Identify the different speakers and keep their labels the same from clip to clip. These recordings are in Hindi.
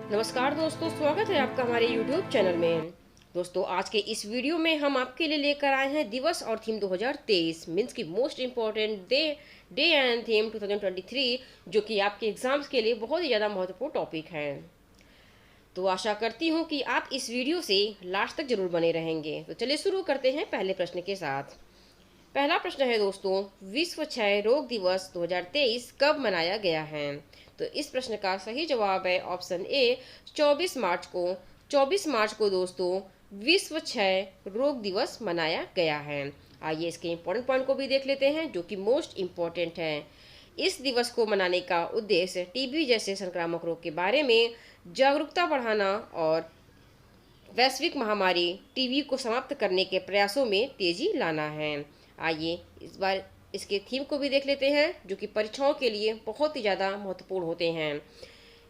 Speaker 1: नमस्कार दोस्तों, स्वागत है आपका हमारे YouTube चैनल में। दोस्तों, आज के इस वीडियो में हम आपके लिए लेकर आए हैं दिवस और थीम 2023 मीन्स की most important day and theme 2023, जो कि आपके एग्जाम्स के लिए बहुत ही ज़्यादा महत्वपूर्ण टॉपिक है। तो आशा करती हूँ कि आप इस वीडियो से लास्ट तक जरूर बने रहेंगे। तो चलिए शुरू करते हैं पहले प्रश्न के साथ। पहला प्रश्न है दोस्तों, विश्व क्षय रोग दिवस 2023 कब मनाया गया है? तो इस प्रश्न का सही जवाब है ऑप्शन ए 24 मार्च को। 24 मार्च को दोस्तों विश्व क्षय रोग दिवस मनाया गया है। आइए इसके इम्पोर्टेंट पॉइंट को भी देख लेते हैं, जो कि मोस्ट इम्पोर्टेंट है। इस दिवस को मनाने का उद्देश्य टीबी जैसे संक्रामक रोग के बारे में जागरूकता बढ़ाना और वैश्विक महामारी टीबी को समाप्त करने के प्रयासों में तेजी लाना है। आइए इस बार इसके थीम को भी देख लेते हैं, जो कि परीक्षाओं के लिए बहुत ही ज़्यादा महत्वपूर्ण होते हैं।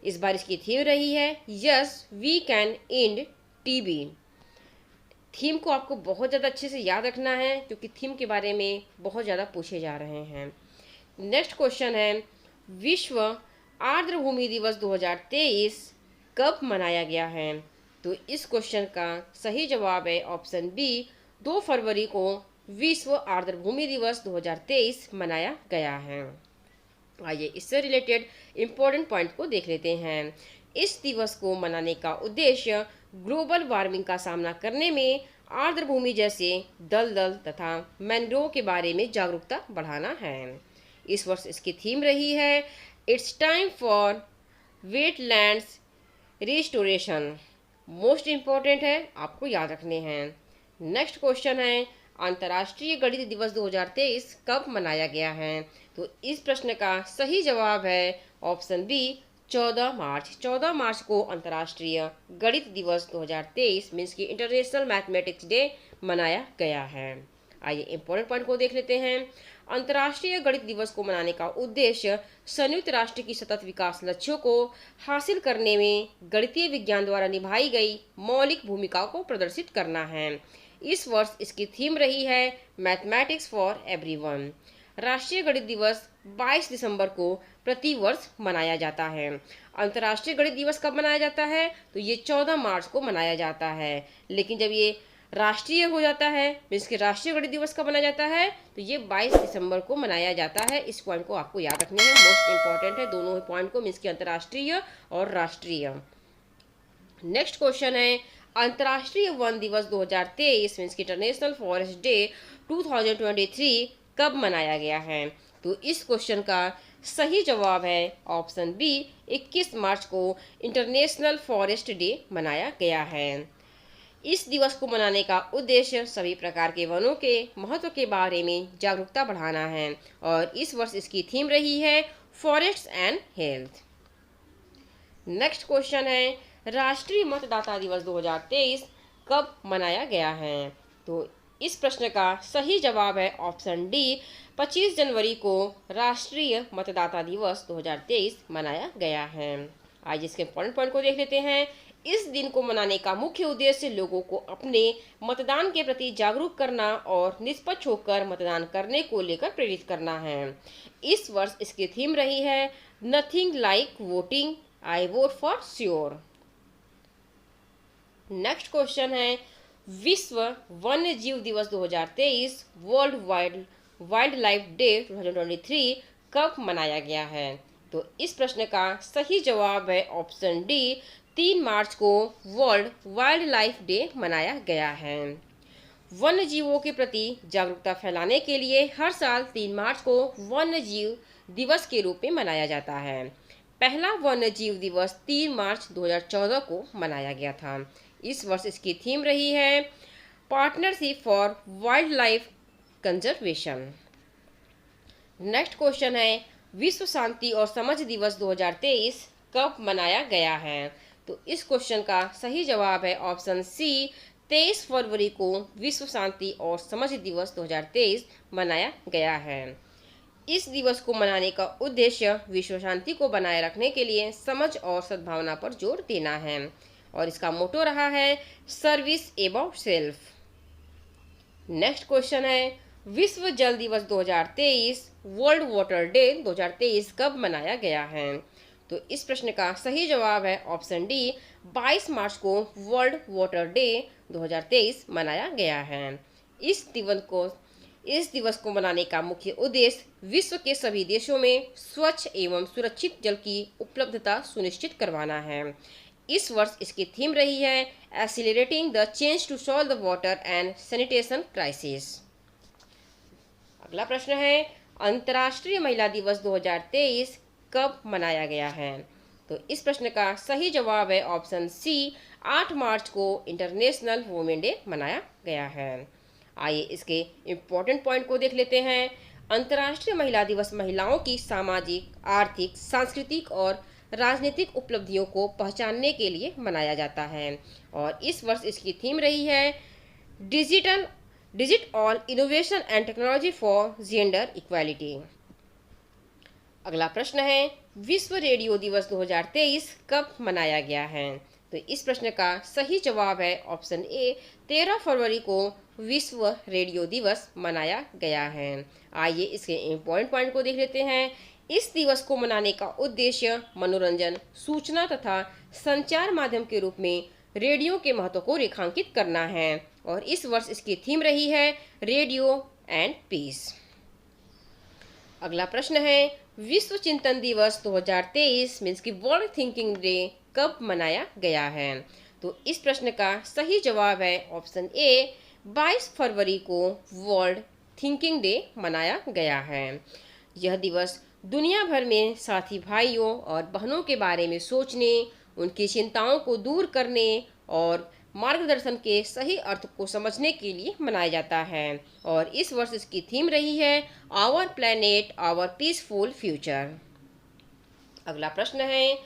Speaker 1: इस बार इसकी थीम रही है yes we can end TB. Theme को आपको बहुत ज़्यादा अच्छे से याद रखना है, क्योंकि थीम के बारे में बहुत ज़्यादा पूछे जा रहे हैं। नेक्स्ट क्वेश्चन है, विश्व आर्द्रभूमि दिवस 2023 कब मनाया गया है? तो इस क्वेश्चन का सही जवाब है ऑप्शन बी 2 फरवरी को विश्व आर्द्रभूमि दिवस 2023 मनाया गया है। आइए इससे रिलेटेड इम्पोर्टेंट पॉइंट को देख लेते हैं। इस दिवस को मनाने का उद्देश्य ग्लोबल वार्मिंग का सामना करने में आर्द्रभूमि जैसे दलदल तथा मैंग्रोव के बारे में जागरूकता बढ़ाना है। इस वर्ष इसकी थीम रही है it's time for wetlands restoration. Most important है, आपको याद रखने हैं। नेक्स्ट क्वेश्चन है, अंतर्राष्ट्रीय गणित दिवस 2023 कब मनाया गया है? तो इस प्रश्न का सही जवाब है ऑप्शन बी 14 मार्च। 14 मार्च को अंतर्राष्ट्रीय गणित दिवस 2023 मीन्स की इंटरनेशनल मैथमेटिक्स डे मनाया गया है। आइए इम्पोर्टेंट पॉइंट को देख लेते हैं। अंतर्राष्ट्रीय गणित दिवस को मनाने का उद्देश्य संयुक्त राष्ट्र की सतत विकास लक्ष्यों को हासिल करने में गणितीय विज्ञान द्वारा निभाई गई मौलिक भूमिका को प्रदर्शित करना है। इस वर्ष इसकी थीम रही है मैथमेटिक्स फॉर एवरीवन। राष्ट्रीय गणित दिवस 22 दिसंबर को प्रति वर्ष मनाया जाता है। अंतर्राष्ट्रीय गणित दिवस कब मनाया जाता है? तो ये 14 मार्च को मनाया जाता है। लेकिन जब ये राष्ट्रीय हो जाता है, मीन्स कि राष्ट्रीय गणित दिवस कब मनाया जाता है? तो ये 22 दिसंबर को मनाया जाता है। इस पॉइंट को आपको याद रखना है, मोस्ट इंपॉर्टेंट है दोनों पॉइंट को, मीन्स कि अंतर्राष्ट्रीय और राष्ट्रीय। नेक्स्ट क्वेश्चन है, अंतर्राष्ट्रीय वन दिवस 2023 मीन्स की इंटरनेशनल फॉरेस्ट डे 2023 कब मनाया गया है? तो इस क्वेश्चन का सही जवाब है ऑप्शन बी 21 मार्च को इंटरनेशनल फॉरेस्ट डे मनाया गया है। इस दिवस को मनाने का उद्देश्य सभी प्रकार के वनों के महत्व के बारे में जागरूकता बढ़ाना है, और इस वर्ष इसकी थीम रही है forest and health. Next question है, राष्ट्रीय मतदाता दिवस 2023 कब मनाया गया है? तो इस प्रश्न का सही जवाब है ऑप्शन डी 25 जनवरी को राष्ट्रीय मतदाता दिवस 2023 मनाया गया है। आज इसके इम्पोर्टेंट पॉइंट को देख लेते हैं। इस दिन को मनाने का मुख्य उद्देश्य लोगों को अपने मतदान के प्रति जागरूक करना और निष्पक्ष होकर मतदान करने को लेकर प्रेरित करना है। इस वर्ष इसकी थीम रही है nothing like voting, I vote for sure. Next question है, विश्व वन्य जीव दिवस 2023 वर्ल्ड वाइल्ड लाइफ डे 2023 कब मनाया गया है? तो इस प्रश्न का सही जवाब है ऑप्शन डी 3 मार्च को वर्ल्ड वाइल्ड लाइफ डे मनाया गया है। वन्य जीवों के प्रति जागरूकता फैलाने के लिए हर साल 3 मार्च को वन्य जीव दिवस के रूप में मनाया जाता है। पहला वन्य जीव दिवस 3 मार्च 2014 को मनाया गया था। इस वर्ष इसकी थीम रही है partnership for wild life conservation. Next question है, विश्व शांति और समझ दिवस 2023 कब मनाया गया है? तो इस क्वेश्चन का सही जवाब है ऑप्शन सी 23 फरवरी को विश्व शांति और समझ दिवस 2023 मनाया गया है। इस दिवस को मनाने का उद्देश्य विश्व शांति को बनाए रखने के लिए समझ और सद्भावना पर जोर देना है, और इसका मोटो रहा है service above self. Next question है, विश्व जल दिवस 2023 वर्ल्ड वाटर डे 2023 कब मनाया गया है? तो इस प्रश्न का सही जवाब है ऑप्शन डी, 22 मार्च को वर्ल्ड वाटर डे 2023 मनाया गया है। इस दिवस को मनाने का मुख्य उद्देश्य विश्व के सभी देशों में स्वच्छ एवं सुरक्षित जल की उपलब्धता सुनिश्चित करवाना है। इस वर्ष इसकी थीम रही है accelerating the change to solve the water and sanitation crisis. अगला प्रश्न है, अंतर्राष्ट्रीय महिला दिवस 2023 कब मनाया गया है? तो इस प्रश्न का सही जवाब है ऑप्शन सी, 8 मार्च को इंटरनेशनल वुमेन डे मनाया गया है। आइए इसके इम्पोर्टेंट पॉइंट को देख लेते हैं। अंतर्राष्ट्रीय महिला दिवस महिलाओं की सामाजिक, आर्थिक, सांस्कृतिक और राजनीतिक उपलब्धियों को पहचानने के लिए मनाया जाता है और इस वर्ष इसकी थीम रही है digit all innovation and technology for gender equality. अगला प्रश्न है, विश्व रेडियो दिवस 2023 कब मनाया गया है? तो इस प्रश्न का सही जवाब है ऑप्शन ए, 13 फरवरी को विश्व रेडियो दिवस मनाया गया है। आइए इसके इम्पोर्टेंट पॉइंट को देख लेते हैं। इस दिवस को मनाने का उद्देश्य मनोरंजन, सूचना तथा संचार माध्यम के रूप में रेडियो के महत्व को रेखांकित करना है और इस वर्ष इसकी थीम रही है रेडियो एंड पीस। अगला प्रश्न है, विश्व चिंतन दिवस 2023 मीन्स की वर्ल्ड थिंकिंग डे कब मनाया गया है? तो इस प्रश्न का सही जवाब है ऑप्शन ए, 22 फरवरी को वर्ल्ड थिंकिंग डे मनाया गया है। यह दिवस दुनिया भर में साथी भाइयों और बहनों के बारे में सोचने, उनकी चिंताओं को दूर करने और मार्गदर्शन के सही अर्थ को समझने के लिए मनाया जाता है और इस वर्ष इसकी थीम रही है our planet our peaceful future. अगला प्रश्न है,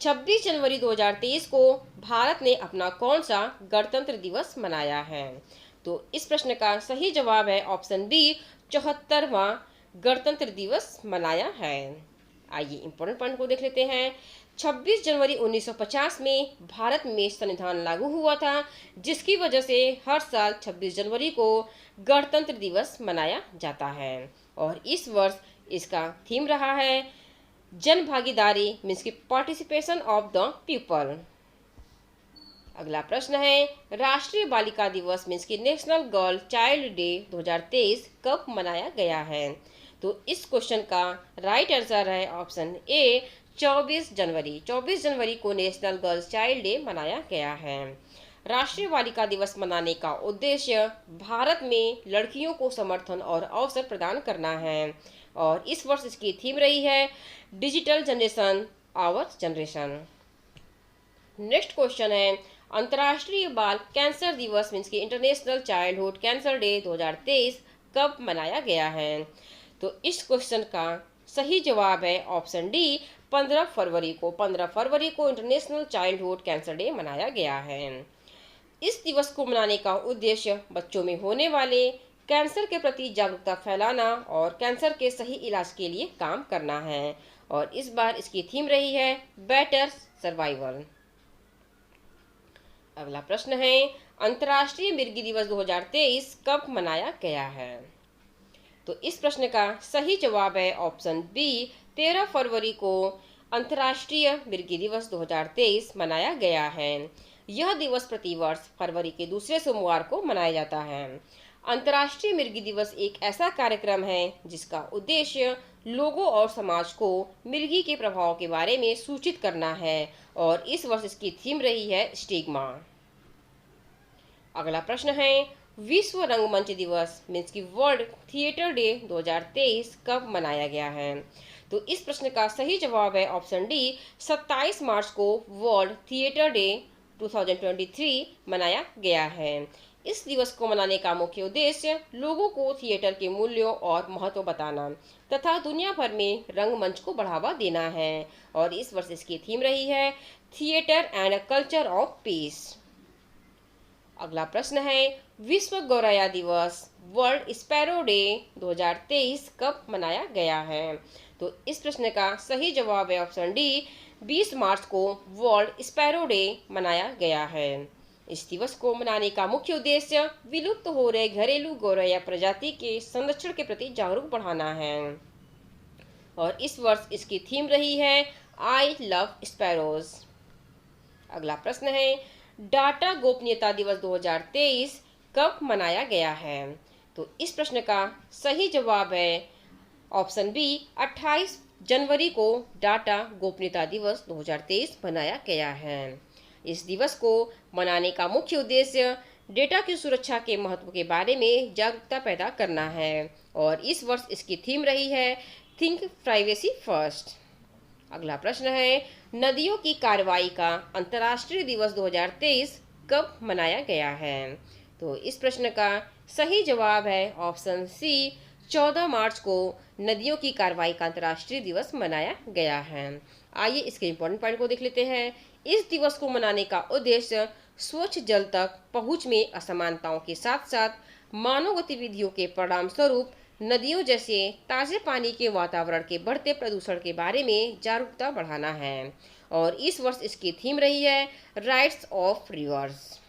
Speaker 1: 26 जनवरी 2023 को भारत ने अपना कौन सा गणतंत्र दिवस मनाया है? तो इस प्रश्न का सही जवाब है ऑप्शन बी, 74वां गणतंत्र दिवस मनाया है। आइए इंपॉर्टेंट पॉइंट को देख लेते हैं। 26 जनवरी 1950 में भारत में संविधान लागू हुआ था, जिसकी वजह से हर साल 26 जनवरी को गणतंत्र दिवस मनाया जाता है और इस वर्ष इसका थीम रहा है जन भागीदारी मीन्स की पार्टिसिपेशन ऑफ द पीपल। अगला प्रश्न है, राष्ट्रीय बालिका दिवस मीन्स की नेशनल गर्ल चाइल्ड डे 2023 कब मनाया गया है? तो इस क्वेश्चन का राइट आंसर है ऑप्शन ए, 24 जनवरी। 24 जनवरी को नेशनल गर्ल्स चाइल्ड डे मनाया गया है। राष्ट्रीय बालिका दिवस मनाने का उद्देश्य भारत में लड़कियों को समर्थन और अवसर प्रदान करना है और इस वर्ष इसकी थीम रही है digital generation our generation. Next question है, अंतर्राष्ट्रीय बाल कैंसर दिवस मीन्स की इंटरनेशनल चाइल्डहुड कैंसर डे 2023 कब मनाया गया है? तो इस क्वेश्चन का सही जवाब है ऑप्शन डी, 15 फरवरी को। 15 फरवरी को इंटरनेशनल चाइल्डहुड कैंसर डे मनाया गया है। इस दिवस को मनाने का उद्देश्य बच्चों में होने वाले कैंसर के प्रति जागरूकता फैलाना और कैंसर के सही इलाज के लिए काम करना है और इस बार इसकी थीम रही है बेटर सर्वाइवल। अगला प्रश्न है, अंतर्राष्ट्रीय मिर्गी दिवस 2023 कब मनाया गया है? तो इस प्रश्न का सही जवाब है ऑप्शन बी, 13 फरवरी को अंतर्राष्ट्रीय मिर्गी दिवस 2023 मनाया गया है। यह दिवस प्रतिवर्ष फरवरी के दूसरे सोमवार को मनाया जाता है। अंतर्राष्ट्रीय मिर्गी दिवस एक ऐसा कार्यक्रम है जिसका उद्देश्य लोगों और समाज को मिर्गी के प्रभाव के बारे में सूचित करना है और इस वर्ष इसकी थीम रही है स्टिग्मा। अगला प्रश्न है, विश्व रंगमंच दिवस मीन्स की वर्ल्ड थिएटर डे 2023 कब मनाया गया है? तो इस प्रश्न का सही जवाब है ऑप्शन डी, 27 मार्च को वर्ल्ड थिएटर डे 2023 मनाया गया है। इस दिवस को मनाने का मुख्य उद्देश्य लोगों को थिएटर के मूल्यों और महत्व बताना तथा दुनिया भर में रंगमंच को बढ़ावा देना है और इस वर्ष इसकी थीम रही है theatre and culture of peace. अगला प्रश्न है, विश्व गौरैया दिवस वर्ल्ड स्पैरो डे 2023 कब मनाया गया है? तो इस प्रश्न का सही जवाब है ऑप्शन डी, 20 मार्च को वर्ल्ड स्पैरो डे मनाया गया है। इस दिवस को मनाने का मुख्य उद्देश्य विलुप्त हो रहे घरेलू गौरैया प्रजाति के संरक्षण के प्रति जागरूक बढ़ाना है और इस वर्ष इसकी थीम रही है आई लव स्पैरोज। अगला प्रश्न है, डाटा गोपनीयता दिवस 2023 कब मनाया गया है? तो इस प्रश्न का सही जवाब है ऑप्शन बी, 28 जनवरी को डाटा गोपनीयता दिवस 2023 मनाया गया है। इस दिवस को मनाने का मुख्य उद्देश्य डेटा की सुरक्षा के महत्व के बारे में जागरूकता पैदा करना है और इस वर्ष इसकी थीम रही है थिंक प्राइवेसी फर्स्ट। अगला प्रश्न है, नदियों की कार्रवाई का अंतर्राष्ट्रीय दिवस 2023 कब मनाया गया है? तो इस प्रश्न का सही जवाब है ऑप्शन सी, 14 मार्च को नदियों की कार्रवाई का अंतर्राष्ट्रीय दिवस मनाया गया है। आइए इसके इम्पोर्टेंट पॉइंट को देख लेते हैं। इस दिवस को मनाने का उद्देश्य स्वच्छ जल तक पहुंच में असमानताओं के साथ साथ मानव गतिविधियों के परिणाम स्वरूप नदियों जैसे ताजे पानी के वातावरण के बढ़ते प्रदूषण के बारे में जागरूकता बढ़ाना है और इस वर्ष इसकी थीम रही है राइट्स ऑफ रिवर्स।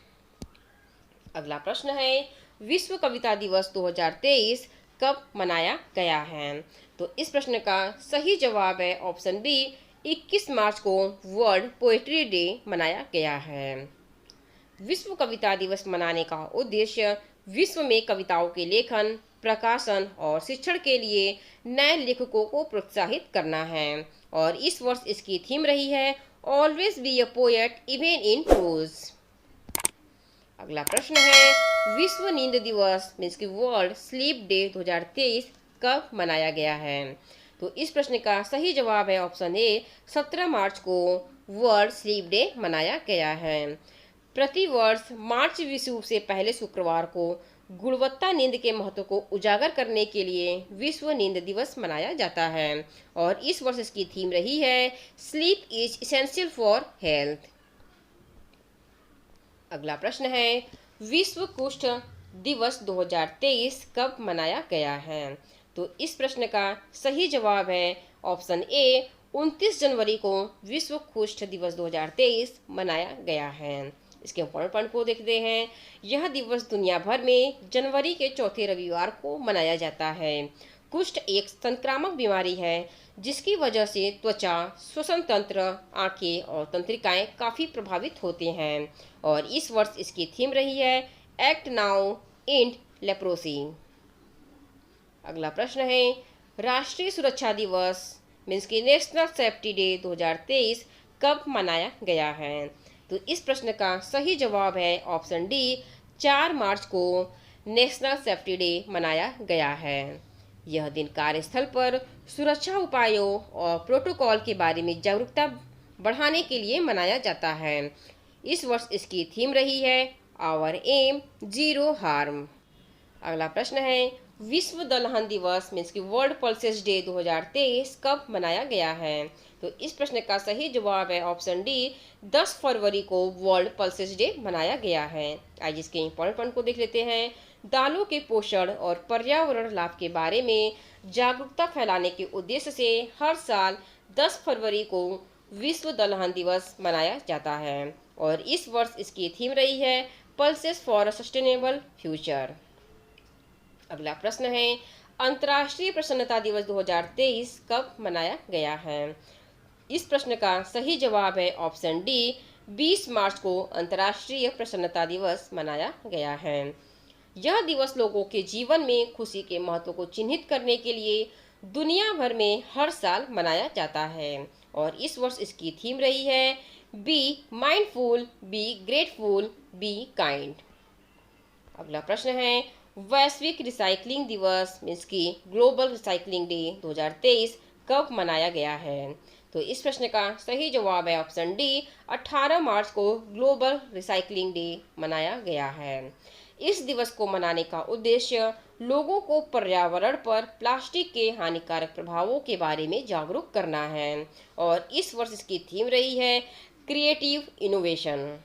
Speaker 1: अगला प्रश्न है, विश्व कविता दिवस 2023 कब मनाया गया है? तो इस प्रश्न का सही जवाब है ऑप्शन बी, 21 मार्च को वर्ल्ड पोएट्री डे मनाया गया है। विश्व कविता दिवस मनाने का उद्देश्य विश्व में कविताओं के लेखन, प्रकाशन और शिक्षण के लिए नए लेखकों को प्रोत्साहित करना है और इस वर्ष इसकी थीम रही है always be a poet even in prose. अगला प्रश्न है, विश्व नींद दिवस मीन्स की वर्ल्ड स्लीप डे 2023 कब मनाया गया है? तो इस प्रश्न का सही जवाब है ऑप्शन ए, 17 मार्च को वर्ल्ड स्लीप डे मनाया गया है। प्रति वर्ष मार्च विषुव से पहले शुक्रवार को गुणवत्ता नींद के महत्व को उजागर करने के लिए विश्व नींद दिवस मनाया जाता है और इस वर्ष इसकी थीम रही है sleep is essential for health. अगला प्रश्न है, विश्व कुष्ठ दिवस 2023 कब मनाया गया है? तो इस प्रश्न का सही जवाब है ऑप्शन ए, 29 जनवरी को विश्व कुष्ठ दिवस 2023 मनाया गया है। इसके इम्पोर्टेंट पॉइंट को देखते हैं। यह दिवस दुनिया भर में जनवरी के चौथे रविवार को मनाया जाता है। कुष्ठ एक संक्रामक बीमारी है जिसकी वजह से त्वचा, श्वसन तंत्र, आंखें और तंत्रिकाएं काफ़ी प्रभावित होते हैं और इस वर्ष इसकी थीम रही है एक्ट नाउ एंड लेप्रोसी। अगला प्रश्न है, राष्ट्रीय सुरक्षा दिवस मीन्स की नेशनल सेफ्टी डे 2023 कब मनाया गया है? तो इस प्रश्न का सही जवाब है ऑप्शन डी, 4 मार्च को नेशनल सेफ्टी डे मनाया गया है। यह दिन कार्यस्थल पर सुरक्षा उपायों और प्रोटोकॉल के बारे में जागरूकता बढ़ाने के लिए मनाया जाता है। इस वर्ष इसकी थीम रही है आवर एम जीरो हार्म। अगला प्रश्न है, विश्व दलहन दिवस मीन्स की वर्ल्ड पल्सेस डे 2023 कब मनाया गया है? तो इस प्रश्न का सही जवाब है ऑप्शन डी, 10 फरवरी को वर्ल्ड पल्सेस डे मनाया गया है। आज इसके इम्पोर्टेंट पॉइंट को देख लेते हैं। दालों के पोषण और पर्यावरण लाभ के बारे में जागरूकता फैलाने के उद्देश्य से हर साल 10 फरवरी को विश्व दलहन दिवस मनाया जाता है और इस वर्ष इसकी थीम रही है pulses for a sustainable future. अगला प्रश्न है, अंतर्राष्ट्रीय प्रसन्नता दिवस 2023 कब मनाया गया है? इस प्रश्न का सही जवाब है ऑप्शन डी, 20 मार्च को अंतर्राष्ट्रीय प्रसन्नता दिवस मनाया गया है। यह दिवस लोगों के जीवन में खुशी के महत्व को चिन्हित करने के लिए दुनिया भर में हर साल मनाया जाता है और इस वर्ष इसकी थीम रही है be mindful, be grateful, be kind. अगला प्रश्न है, वैश्विक रिसाइकलिंग दिवस मीन्स की ग्लोबल रिसाइकलिंग डे 2023 कब मनाया गया है? तो इस प्रश्न का सही जवाब है ऑप्शन डी, 18 मार्च को ग्लोबल रिसाइकलिंग डे मनाया गया है। इस दिवस को मनाने का उद्देश्य लोगों को पर्यावरण पर प्लास्टिक के हानिकारक प्रभावों के बारे में जागरूक करना है और इस वर्ष इसकी थीम रही है क्रिएटिव इनोवेशन।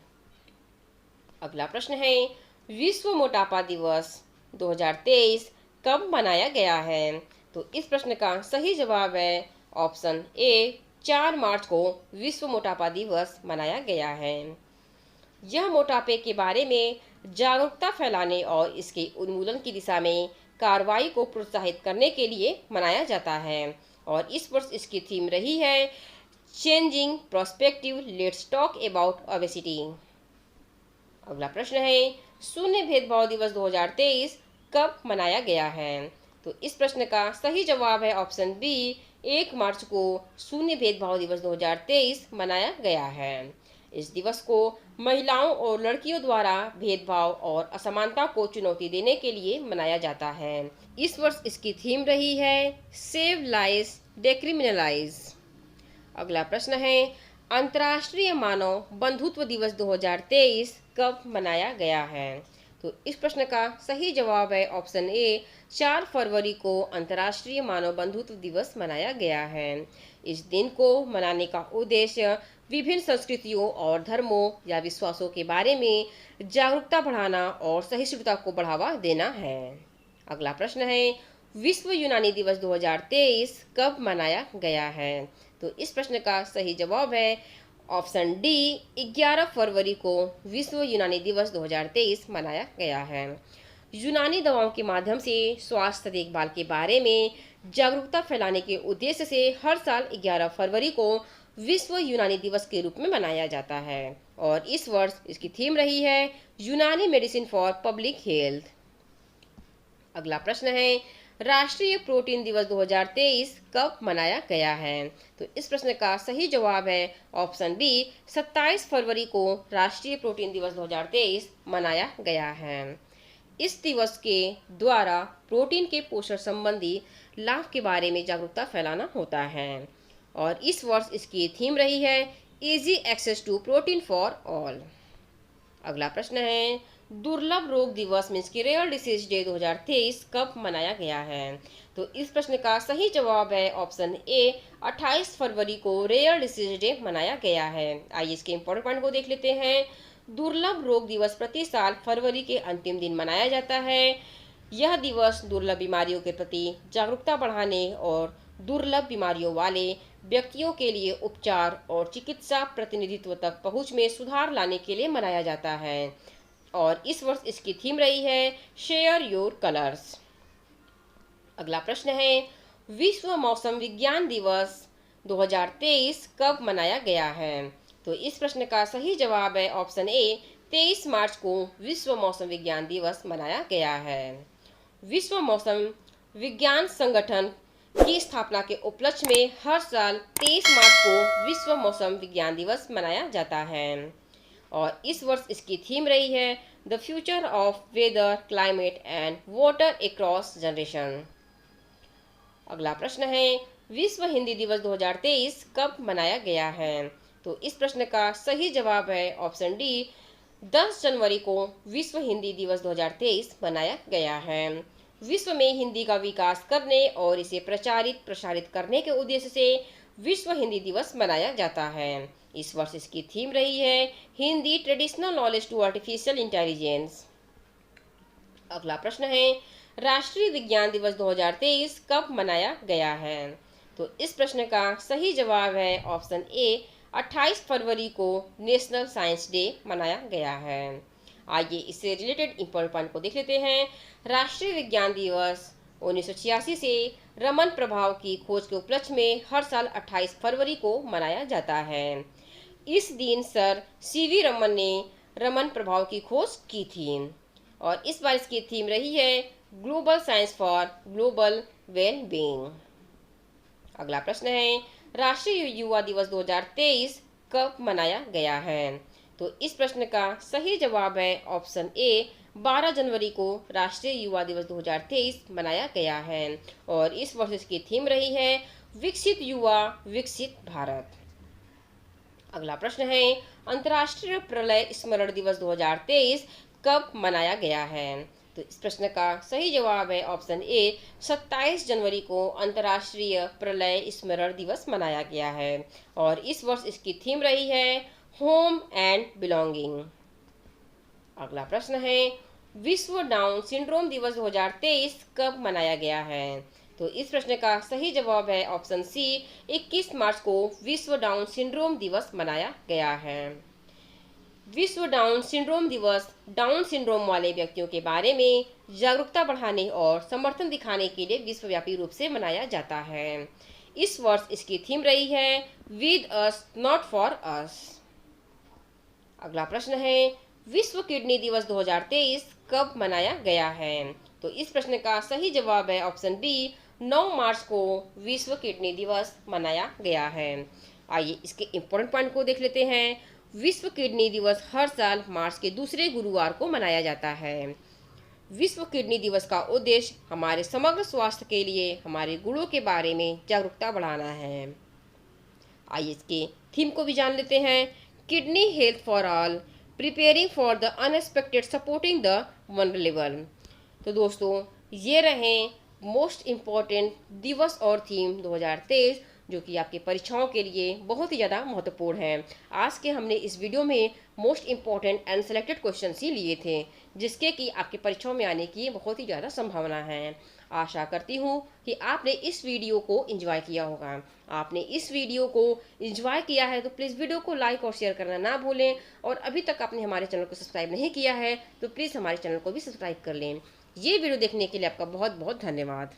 Speaker 1: अगला प्रश्न है, विश्व मोटापा दिवस 2023 कब मनाया गया है? तो इस प्रश्न का सही जवाब है ऑप्शन ए, 4 मार्च को विश्व मोटापा दिवस मनाया गया है। यह मोटापे के बारे में जागरूकता फैलाने और इसके उन्मूलन की दिशा में कार्रवाई को प्रोत्साहित करने के लिए मनाया जाता है और इस वर्ष इसकी थीम रही है changing prospective, let's talk about obesity. अगला प्रश्न है, शून्य भेदभाव दिवस 2023 कब मनाया गया है? तो इस प्रश्न का सही जवाब है ऑप्शन बी, 1 मार्च को शून्य भेदभाव दिवस 2023 मनाया गया है। इस दिवस को महिलाओं और लड़कियों द्वारा भेदभाव और असमानता को चुनौती देने के लिए मनाया जाता है। इस वर्ष इसकी थीम रही है सेव लाइव्स डेक्रिमिनलाइज। अगला प्रश्न है, अंतर्राष्ट्रीय मानव बंधुत्व दिवस 2023 कब मनाया गया है? तो इस प्रश्न का सही जवाब है ऑप्शन ए, 4 फरवरी को अंतर्राष्ट्रीय मानव बंधुत्व दिवस मनाया गया है। इस दिन को मनाने का उद्देश्य विभिन्न संस्कृतियों और धर्मों या विश्वासों के बारे में जागरूकता बढ़ाना और सहिष्णुता को बढ़ावा देना है। अगला प्रश्न है, विश्व यूनानी दिवस 2023 कब मनाया गया है? तो इस प्रश्न का सही जवाब है ऑप्शन डी, 11 फरवरी को विश्व यूनानी दिवस 2023 मनाया गया है। यूनानी दवाओं के माध्यम से स्वास्थ्य देखभाल के बारे में जागरूकता फैलाने के उद्देश्य से हर साल 11 फरवरी को विश्व यूनानी दिवस के रूप में मनाया जाता है और इस वर्ष इसकी थीम रही है यूनानी मेडिसिन फॉर पब्लिक हेल्थ। अगला प्रश्न है, राष्ट्रीय प्रोटीन दिवस 2023 कब मनाया गया है? तो इस प्रश्न का सही जवाब है ऑप्शन बी, 27 फरवरी को राष्ट्रीय प्रोटीन दिवस 2023 मनाया गया है। इस दिवस के द्वारा प्रोटीन के पोषण संबंधी लाभ के बारे में जागरूकता फैलाना होता है और इस वर्ष इसकी थीम रही है easy access to protein for all. अगला प्रश्न है, दुर्लभ रोग दिवस मीन्स की रेयर डिसीज डे 2023 कब मनाया गया है? तो इस प्रश्न का सही जवाब है ऑप्शन ए, 28 फरवरी को रेयर डिसीज डे मनाया गया है। आइए इसके इंपॉर्टेंट पॉइंट को देख लेते हैं। दुर्लभ रोग दिवस प्रति साल फरवरी के अंतिम दिन मनाया जाता है। यह दिवस दुर्लभ बीमारियों के प्रति जागरूकता बढ़ाने और दुर्लभ बीमारियों वाले व्यक्तियों के लिए उपचार और चिकित्सा प्रतिनिधित्व तक पहुंच में सुधार लाने के लिए मनाया जाता है और इस वर्ष इसकी थीम रही है शेयर योर कलर्स। अगला प्रश्न है, विश्व मौसम विज्ञान दिवस 2023 कब मनाया गया है? तो इस प्रश्न का सही जवाब है ऑप्शन ए, 23 मार्च को विश्व मौसम विज्ञान दिवस मनाया गया है। विश्व मौसम विज्ञान संगठन की स्थापना के उपलक्ष्य में हर साल 23 मार्च को विश्व मौसम विज्ञान दिवस मनाया जाता है और इस वर्ष इसकी थीम रही है the future of weather climate and water across generation. अगला प्रश्न है, विश्व हिंदी दिवस 2023 कब मनाया गया है? तो इस प्रश्न का सही जवाब है ऑप्शन डी, 10 जनवरी को विश्व हिंदी दिवस 2023 मनाया गया है। विश्व में हिंदी का विकास करने और इसे प्रसारित करने के उद्देश्य से विश्व हिंदी दिवस मनाया जाता है। इस वर्ष इसकी थीम रही है Hindi traditional knowledge to artificial intelligence. अगला प्रश्न है, राष्ट्रीय विज्ञान दिवस 2023 कब मनाया गया है? तो इस प्रश्न का सही जवाब है ऑप्शन ए, 28 फरवरी को नेशनल साइंस डे मनाया गया है। आइए इससे रिलेटेड इंपॉर्टेंट पॉइंट को देख लेते हैं। राष्ट्रीय विज्ञान दिवस 1986 से रमन प्रभाव की खोज के उपलक्ष्य में हर साल 28 फरवरी को मनाया जाता है। इस दिन सर सीवी रमन ने रमन प्रभाव की खोज की थी और इस बार इसकी थीम रही है global science for global well being. अगला प्रश्न है, राष्ट्रीय युवा दिवस 2023 कब मनाया गया है? तो इस प्रश्न का सही जवाब है ऑप्शन ए, 12 जनवरी को राष्ट्रीय युवा दिवस 2023 मनाया गया है और इस वर्ष इसकी थीम रही है विकसित युवा विकसित भारत। अगला प्रश्न है, अंतर्राष्ट्रीय प्रलय स्मरण दिवस 2023 कब मनाया गया है? तो इस प्रश्न का सही जवाब है ऑप्शन ए, 27 जनवरी को अंतर्राष्ट्रीय प्रलय स्मरण दिवस मनाया गया है और इस वर्ष इसकी थीम रही है होम एंड बिलोंगिंग। अगला प्रश्न है, विश्व डाउन सिंड्रोम दिवस 2023 कब मनाया गया है? तो इस प्रश्न का सही जवाब है ऑप्शन सी, 21 मार्च को विश्व डाउन सिंड्रोम दिवस मनाया गया है। विश्व डाउन सिंड्रोम दिवस डाउन सिंड्रोम वाले व्यक्तियों के बारे में जागरूकता बढ़ाने और समर्थन दिखाने के लिए विश्वव्यापी रूप से मनाया जाता है। इस वर्ष इसकी थीम रही है with us not for us. अगला प्रश्न है, विश्व किडनी दिवस 2023 कब मनाया गया है? तो इस प्रश्न का सही जवाब है ऑप्शन बी, 9 मार्च को विश्व किडनी दिवस मनाया गया है। आइए इसके इम्पोर्टेंट पॉइंट को देख लेते हैं। विश्व किडनी दिवस हर साल मार्च के दूसरे गुरुवार को मनाया जाता है। विश्व किडनी दिवस का उद्देश्य हमारे समग्र स्वास्थ्य के लिए हमारे गुणों के बारे में जागरूकता बढ़ाना है। आइए इसके थीम को भी जान लेते हैं। Kidney health for all, preparing for the unexpected, supporting the vulnerable. तो दोस्तों ये रहे मोस्ट इम्पॉर्टेंट दिवस और थीम 2023 जो कि आपकी परीक्षाओं के लिए बहुत ही ज़्यादा महत्वपूर्ण है। आज के हमने इस वीडियो में most important and selected question ही लिए थे जिसके कि आपकी परीक्षाओं में आने की बहुत ही ज़्यादा संभावना है। आशा करती हूँ कि आपने इस वीडियो को एंजॉय किया होगा। आपने इस वीडियो को एंजॉय किया है तो प्लीज़ वीडियो को लाइक और शेयर करना ना भूलें, और अभी तक आपने हमारे चैनल को सब्सक्राइब नहीं किया है तो प्लीज़ हमारे चैनल को भी सब्सक्राइब कर लें। ये वीडियो देखने के लिए आपका बहुत बहुत धन्यवाद।